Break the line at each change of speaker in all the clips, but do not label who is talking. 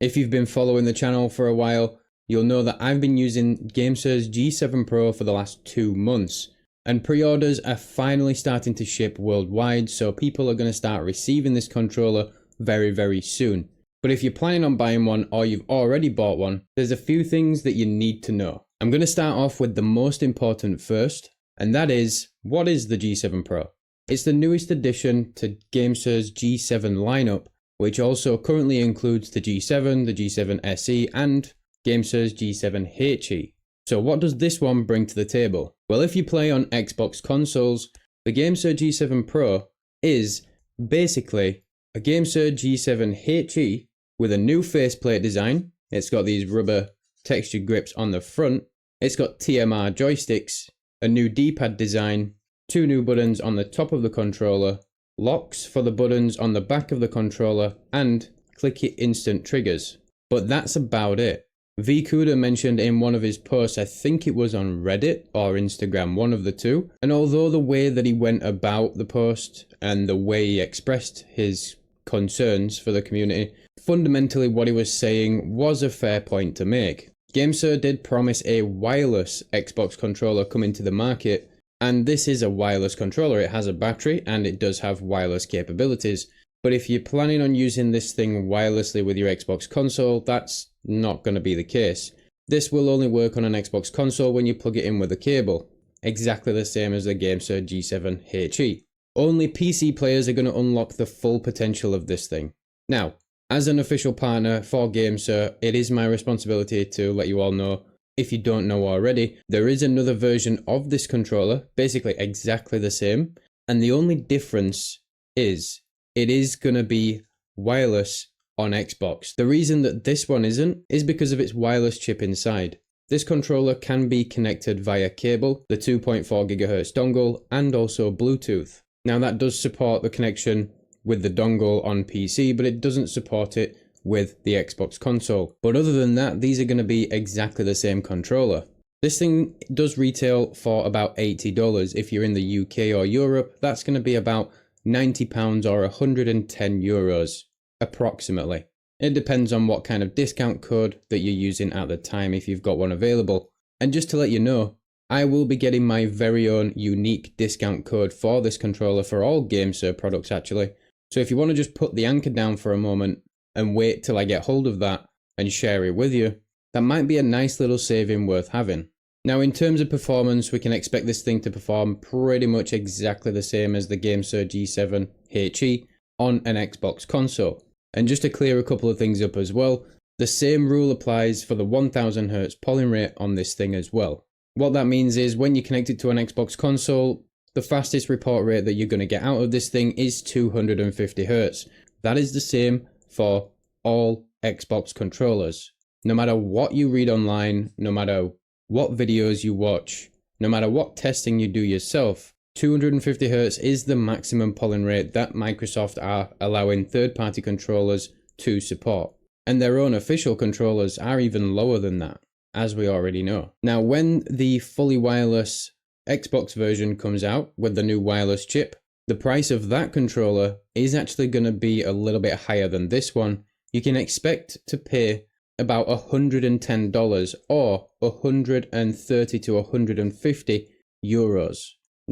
If you've been following the channel for a while, you'll know that I've been using Gamesir's G7 Pro for the last 2 months, and pre-orders are finally starting to ship worldwide, so people are going to start receiving this controller very soon. But if you're planning on buying one or you've already bought one, there's a few things that you need to know. I'm going to start off with the most important first, and that is, what is the G7 Pro? It's the newest addition to Gamesir's G7 lineup, which also currently includes the G7, the G7 SE, and Gamesir's G7 HE. So what does this one bring to the table? Well, if you play on Xbox consoles, the Gamesir G7 Pro is basically a Gamesir G7 HE with a new faceplate design. It's got these rubber textured grips on the front. It's got TMR joysticks, a new D-pad design, 2 new buttons on the top of the controller, locks for the buttons on the back of the controller, and clicky instant triggers. But that's about it. vCuda mentioned in one of his posts, I think it was on Reddit or Instagram, one of the two, and although the way that he went about the post and the way he expressed his concerns for the community, fundamentally what he was saying was a fair point to make. Gamesir did promise a wireless Xbox controller coming to the market, and this is a wireless controller. It has a battery and it does have wireless capabilities. But if you're planning on using this thing wirelessly with your Xbox console, that's not going to be the case. This will only work on an Xbox console when you plug it in with a cable, exactly the same as the Gamesir G7 HE. Only PC players are going to unlock the full potential of this thing. Now, as an official partner for Gamesir, it is my responsibility to let you all know, if you don't know already, there is another version of this controller, basically exactly the same, and the only difference is it is going to be wireless on Xbox. The reason that this one isn't is because of its wireless chip inside. This controller can be connected via cable, the 2.4 GHz dongle, and also Bluetooth. Now that does support the connection with the dongle on PC, but it doesn't support it with the Xbox console. But other than that, these are going to be exactly the same controller. This thing does retail for about $80. If you're in the UK or Europe, that's going to be about £90 or 110 euros approximately. It depends on what kind of discount code that you're using at the time, if you've got one available. And just to let you know, I will be getting my very own unique discount code for this controller for all Gamesir products actually. So if you want to just put the anchor down for a moment and wait till I get hold of that and share it with you, that might be a nice little saving worth having. Now in terms of performance, we can expect this thing to perform pretty much exactly the same as the Gamesir G7 HE on an Xbox console. And just to clear a couple of things up as well, the same rule applies for the 1000 Hz polling rate on this thing as well. What that means is when you connect it to an Xbox console, the fastest report rate that you're going to get out of this thing is 250 Hz. That is the same for all Xbox controllers. No matter what you read online, no matter what videos you watch, no matter what testing you do yourself, 250 Hz is the maximum polling rate that Microsoft are allowing third-party controllers to support. And their own official controllers are even lower than that, as we already know. Now, when the fully wireless Xbox version comes out with the new wireless chip, the price of that controller is actually going to be a little bit higher than this one. You can expect to pay about $110 or 130 to 150 euros,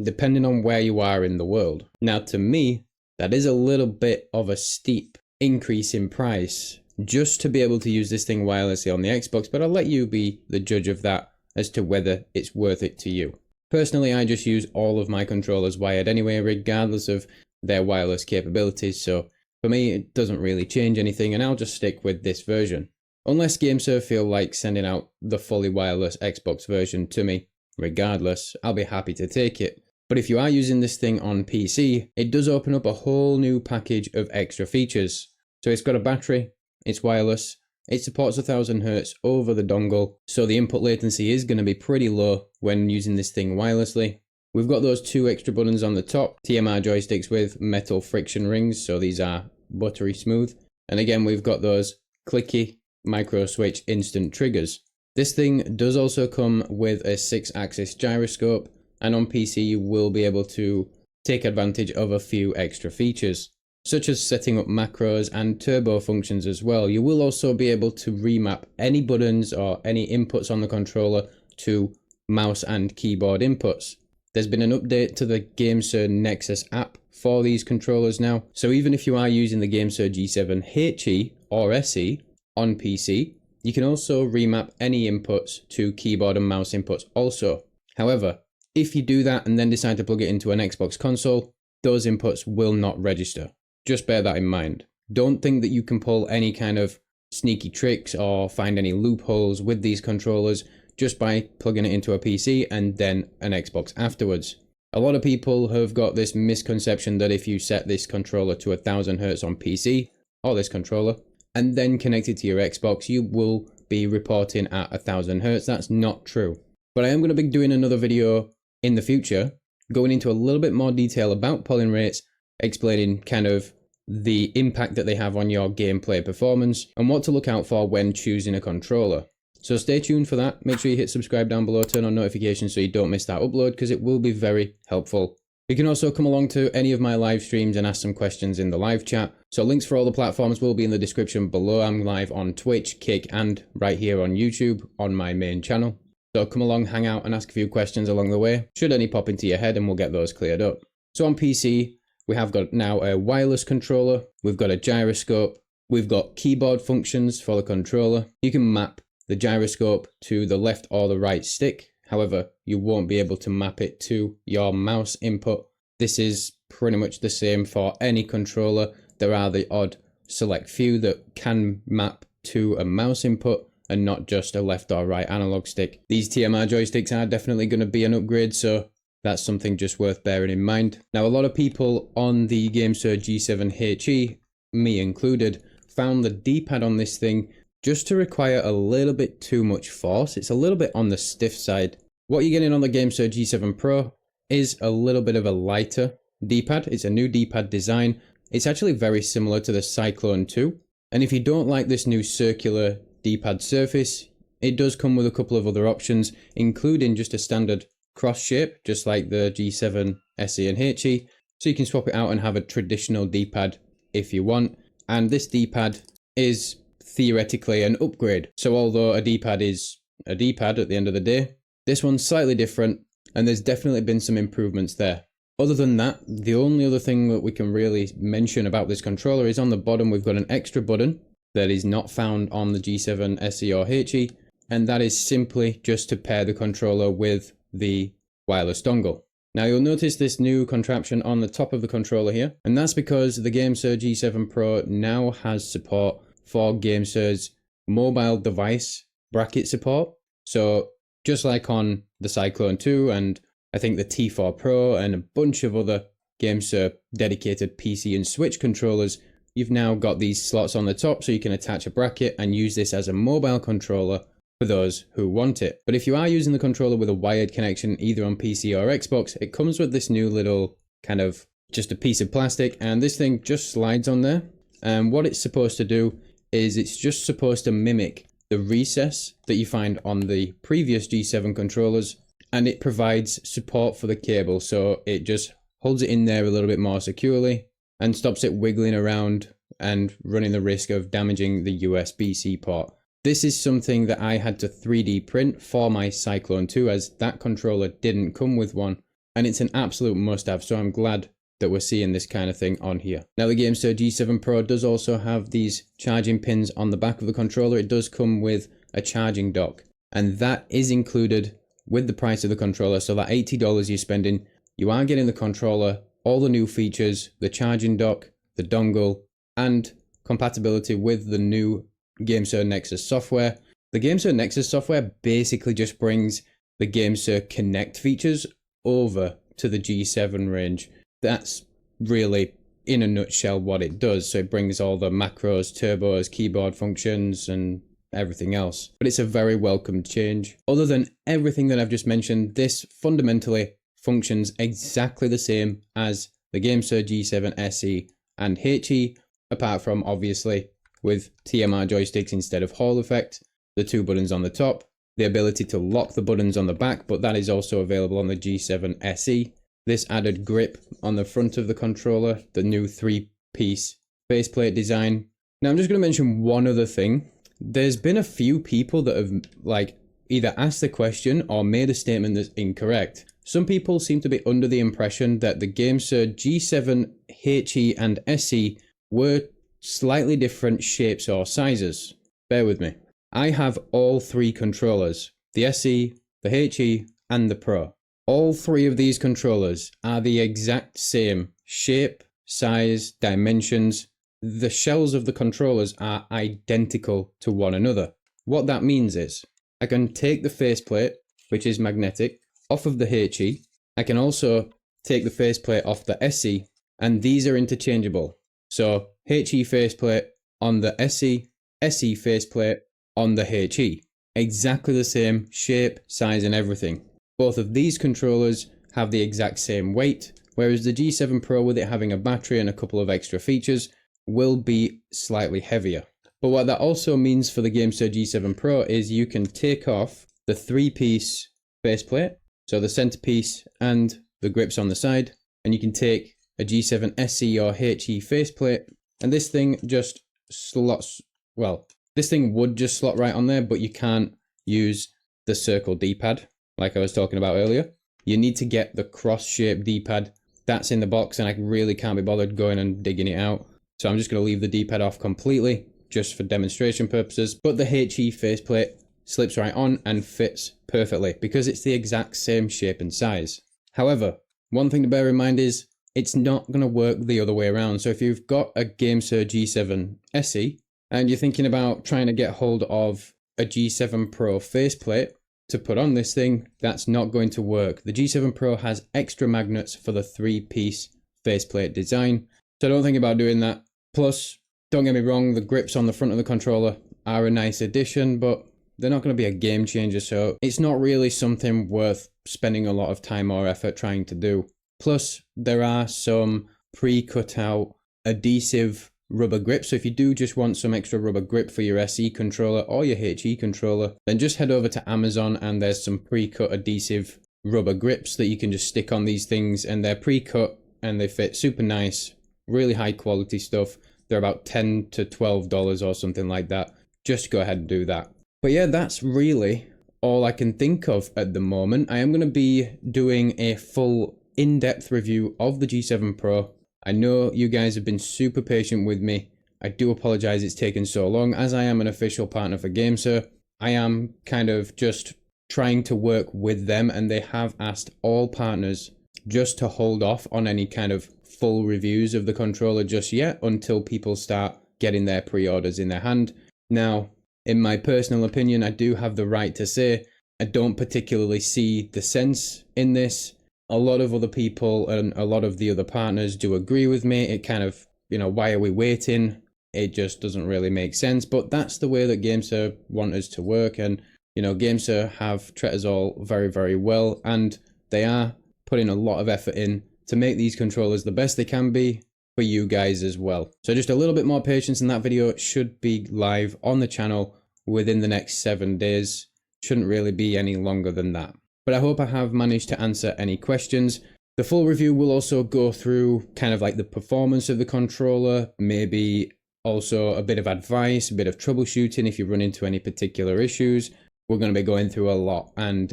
depending on where you are in the world. Now to me, that is a little bit of a steep increase in price just to be able to use this thing wirelessly on the Xbox, but I'll let you be the judge of that as to whether it's worth it to you. Personally, I just use all of my controllers wired anyway, regardless of their wireless capabilities, so for me it doesn't really change anything, and I'll just stick with this version. Unless Gamesir feel like sending out the fully wireless Xbox version to me, regardless, I'll be happy to take it. But if you are using this thing on PC, it does open up a whole new package of extra features. So it's got a battery, it's wireless, it supports 1000 Hz over the dongle, so the input latency is going to be pretty low when using this thing wirelessly. We've got those 2 extra buttons on the top, TMR joysticks with metal friction rings, so these are buttery smooth. And again, we've got those clicky micro switch instant triggers. This thing does also come with a 6-axis gyroscope, and on PC you will be able to take advantage of a few extra features. such as setting up macros and turbo functions as well. You will also be able to remap any buttons or any inputs on the controller to mouse and keyboard inputs. There's been an update to the Gamesir Nexus app for these controllers now, so even if you are using the Gamesir G7 HE or SE on PC, you can also remap any inputs to keyboard and mouse inputs also. However, if you do that and then decide to plug it into an Xbox console, those inputs will not register. Just bear that in mind. Don't think that you can pull any kind of sneaky tricks or find any loopholes with these controllers just by plugging it into a PC and then an Xbox afterwards. A lot of people have got this misconception that if you set this controller to 1000 Hz on PC, or this controller, and then connect it to your Xbox, you will be reporting at 1000 Hz. That's not true. But I am going to be doing another video in the future, going into a little bit more detail about polling rates, explaining kind of the impact that they have on your gameplay performance, and what to look out for when choosing a controller. So stay tuned for that. Make sure you hit subscribe down below, turn on notifications so you don't miss that upload, because it will be very helpful. You can also come along to any of my live streams and ask some questions in the live chat. So links for all the platforms will be in the description below. I'm live on Twitch, Kick, and right here on YouTube on my main channel. So come along, hang out, and ask a few questions along the way, should any pop into your head, and we'll get those cleared up. So on PC, we have got now a wireless controller, we've got a gyroscope, we've got keyboard functions for the controller. You can map the gyroscope to the left or the right stick. However, you won't be able to map it to your mouse input. This is pretty much the same for any controller. There are the odd select few that can map to a mouse input and not just a left or right analog stick. These TMR joysticks are definitely going to be an upgrade, so that's something just worth bearing in mind. Now, a lot of people on the Gamesir G7 HE, me included, found the D-pad on this thing just to require a little bit too much force. It's a little bit on the stiff side. What you're getting on the Gamesir G7 Pro is a little bit of a lighter D-pad. It's a new D-pad design. It's actually very similar to the Cyclone 2. And if you don't like this new circular D-pad surface, it does come with a couple of other options, including just a standard cross shape, just like the G7 SE and HE. So you can swap it out and have a traditional D-pad if you want. And this D-pad is theoretically an upgrade. So although a D-pad is a D-pad at the end of the day, this one's slightly different, and there's definitely been some improvements there. Other than that, the only other thing that we can really mention about this controller is on the bottom we've got an extra button that is not found on the G7 SE or HE, and that is simply just to pair the controller with the wireless dongle. Now you'll notice this new contraption on the top of the controller here, and that's because the Gamesir G7 Pro now has support for Gamesir's mobile device bracket support. So just like on the Cyclone 2 and I think the T4 Pro and a bunch of other Gamesir dedicated PC and Switch controllers, you've now got these slots on the top so you can attach a bracket and use this as a mobile controller for those who want it. But if you are using the controller with a wired connection either on PC or Xbox, it comes with this new little kind of just a piece of plastic, and this thing just slides on there. And what it's supposed to do is it's just supposed to mimic the recess that you find on the previous G7 controllers, and it provides support for the cable, so it just holds it in there a little bit more securely and stops it wiggling around and running the risk of damaging the USB-C port. This is something that I had to 3D print for my Cyclone 2, as that controller didn't come with one, and it's an absolute must-have, so I'm glad that we're seeing this kind of thing on here. Now the Gamesir G7 Pro does also have these charging pins on the back of the controller. It does come with a charging dock, and that is included with the price of the controller. So that $80 you're spending, you are getting the controller, all the new features, the charging dock, the dongle, and compatibility with the new Gamesir Nexus software. The Gamesir Nexus software basically just brings the Gamesir Connect features over to the G7 range. That's really, in a nutshell, what it does. So it brings all the macros, turbos, keyboard functions, and everything else. But it's a very welcome change. Other than everything that I've just mentioned, this fundamentally functions exactly the same as the Gamesir G7 SE and HE, apart from obviously with TMR joysticks instead of Hall effect, the two buttons on the top, the ability to lock the buttons on the back, but that is also available on the G7 SE. This added grip on the front of the controller, the new 3 piece faceplate design. Now I'm just going to mention one other thing. There's been a few people that have like either asked the question or made a statement that's incorrect. Some people seem to be under the impression that the Gamesir G7 HE and SE were slightly different shapes or sizes. Bear with me. I have all three controllers, the SE, the HE and the Pro. All three of these controllers are the exact same shape, size, dimensions. The shells of the controllers are identical to one another. What that means is I can take the faceplate, which is magnetic, off of the HE. I can also take the faceplate off the SE, and these are interchangeable. So HE faceplate on the SE, SE faceplate on the HE. Exactly the same shape, size and everything. Both of these controllers have the exact same weight, whereas the G7 Pro, with it having a battery and a couple of extra features, will be slightly heavier. But what that also means for the Gamesir G7 Pro is you can take off the 3-piece faceplate, so the centerpiece and the grips on the side, and you can take a G7 SE or HE faceplate, and this thing just slots, well, this thing would just slot right on there, but you can't use the circle D-pad like I was talking about earlier. You need to get the cross-shaped D-pad. That's in the box and I really can't be bothered going and digging it out. So I'm just going to leave the D-pad off completely just for demonstration purposes. But the HE faceplate slips right on and fits perfectly because it's the exact same shape and size. However, one thing to bear in mind is it's not going to work the other way around. So if you've got a Gamesir G7 SE and you're thinking about trying to get hold of a G7 Pro faceplate to put on this thing, that's not going to work. The G7 Pro has extra magnets for the 3-piece faceplate design. So don't think about doing that. Plus, don't get me wrong, the grips on the front of the controller are a nice addition, but they're not going to be a game changer, so it's not really something worth spending a lot of time or effort trying to do. Plus, there are some pre-cut out adhesive rubber grips, so if you do just want some extra rubber grip for your SE controller or your HE controller, then just head over to Amazon and there's some pre-cut adhesive rubber grips that you can just stick on these things, and they're pre-cut and they fit super nice. Really high quality stuff. They're about $10 to $12 or something like that. Just go ahead and do that. But yeah, that's really all I can think of at the moment. I am going to be doing a full in-depth review of the G7 Pro. I know you guys have been super patient with me. I do apologize it's taken so long. As I am an official partner for Gamesir, I am kind of just trying to work with them, and they have asked all partners just to hold off on any kind of full reviews of the controller just yet until people start getting their pre-orders in their hand. Now, in my personal opinion, I do have the right to say I don't particularly see the sense in this. A lot of other people and a lot of the other partners do agree with me. It kind of, why are we waiting? It just doesn't really make sense, but that's the way that Gamesir want us to work, and Gamesir have treated us all very, very well, and they are putting a lot of effort in to make these controllers the best they can be for you guys as well. So just a little bit more patience, and that video should be live on the channel within the next 7 days. Shouldn't really be any longer than that. But I hope I have managed to answer any questions. The full review will also go through kind of like the performance of the controller, maybe also a bit of advice, a bit of troubleshooting if you run into any particular issues. We're going to be going through a lot, and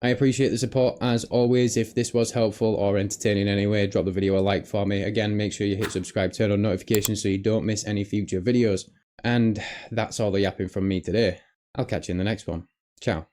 I appreciate the support as always. If this was helpful or entertaining in any way, drop the video a like for me. Again, make sure you hit subscribe, turn on notifications so you don't miss any future videos. And that's all the yapping from me today. I'll catch you in the next one. Ciao.